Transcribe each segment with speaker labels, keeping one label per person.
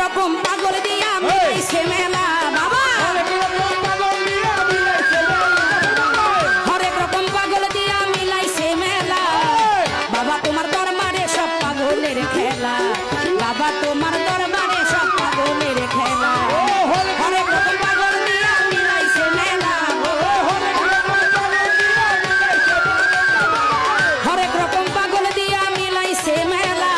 Speaker 1: রকম পাগল দিয়া মিলাইছে মেলা বাবা হরেক রকম পাগল দিয়া মিলাইছে মেলা বাবা তোমার দরবারে সব পাগলের খেলা বাবা তোমার দরবারে সব পাগলের খেলা হরেক রকম পাগল দিয়া মিলাইছে মেলা হরেক রকম পাগল দিয়া মিলাইছে মেলা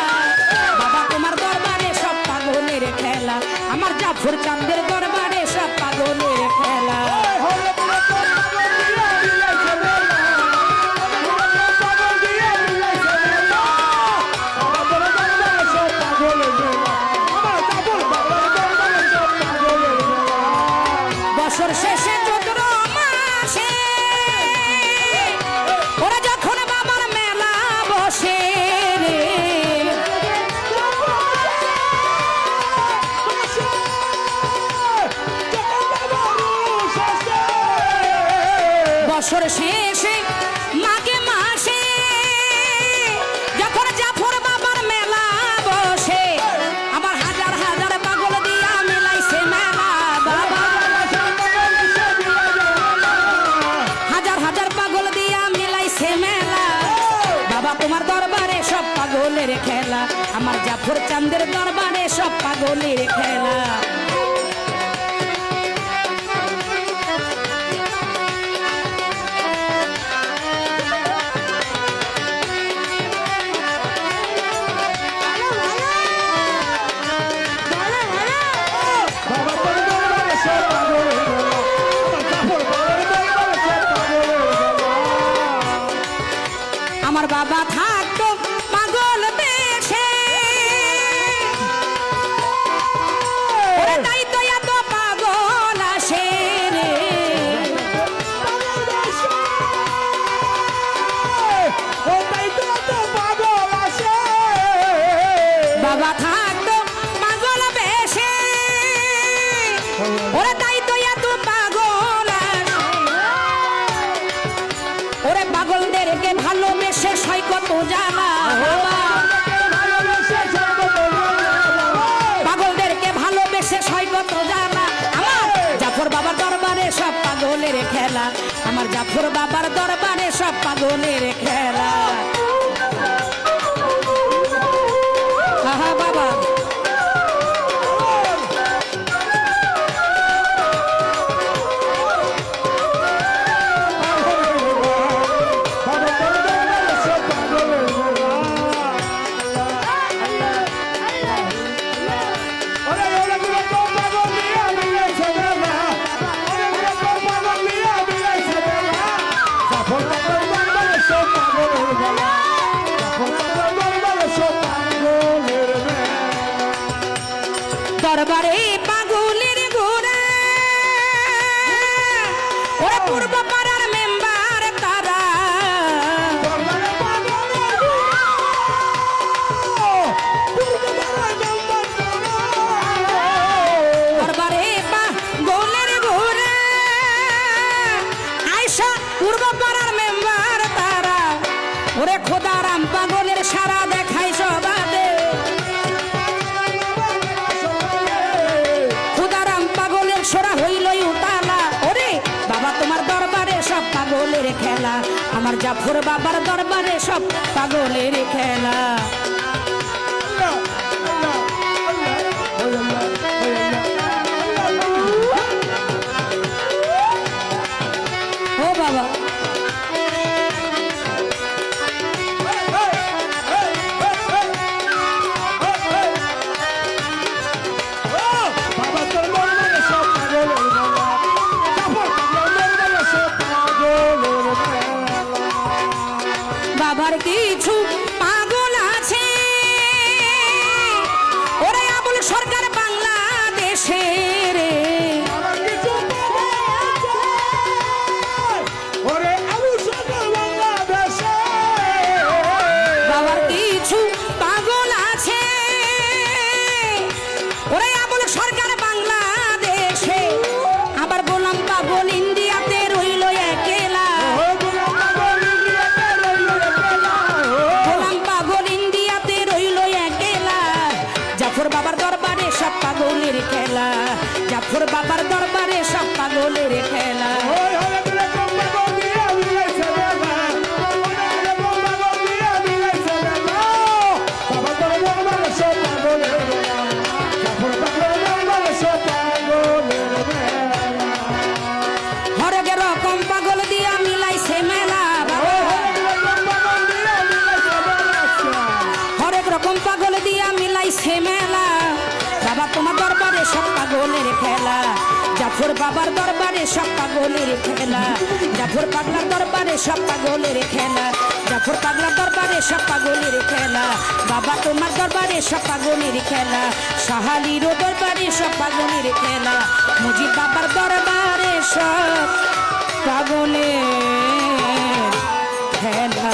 Speaker 1: বাবা তোমার দরবারে সব পাগলের খেলা আমার জাফর চাঁদের দরবারে সব পাগলের খেলা বছর শেষে চৈত্র মাসে ওরা যখন বাবার মেলা বসে রে বছর শেষে মাঘে মাসে যখন জাফর বাবার মেলা বসে আমার হাজার হাজার পাগল দিয়া মিলাইছে মেলা বাবা হাজার হাজার পাগল দিয়া মিলাইছে মেলা বাবা তোমার দরবারে সব পাগলের খেলা আমার জাফর চাঁদের দরবারে সব পাগলের খেলা আমার বাবা থাকতো পাগল বেশে ওরে তাই তো এত পাগল আসে রে বাবা থাকতো পাগল বেশে ওরে তাই তো এত পাগল আসে ওরে পাগলদেরকে ভালোবেসে সয় কত জ্বালা পাগলদেরকে ভালোবেসে সয় কত জ্বালা আমার জাফর বাবার দরবারে সব পাগলের খেলা আমার জাফর বাবার দরবারে সব পাগলের খেলা আহা বাবা দরবারে পাগলের ঘোরা ওরা পূর্ব পাড়ার মেম্বার তারা দরবারে পাগলের ঘোরা আয়সা পূর্ব পাড়ার মেম্বার তারা ওরে খোদারাম পাগলের সারা দেখায় সবাদে সোরা হইলই উতালা ওরে বাবা তোমার দরবারে সব পাগলের খেলা আমার জাফর বাবার দরবারে সব পাগলের খেলা ও বাবা বাবার কিছু পাগল আছে দরবারে সব পাগলের খেলা, জাফর বাবার দরবারে সব পাগলের খেলা। হরেক রকম পাগল দিয়া মিলাইছে মেলা, হরেক রকম পাগল দিয়া মিলাইছে মেলা। বাবা তোমার দরবারে সব পাগলের খেলা, জাফর বাবার দরবারে সব পাগলের খেলা, জাফর পাগলার দরবারে সব পাগলের খেলা, জাফর পাগলার দরবারে সব পাগলের খেলা। বাবা তোমার দরবারে সব পাগলের খেলা, সাহালির দরবারে সব পাগলের খেলা, মুজিব বাবার দরবারে সব পাগলের খেলা।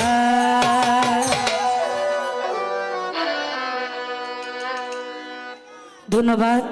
Speaker 1: ধন্যবাদ।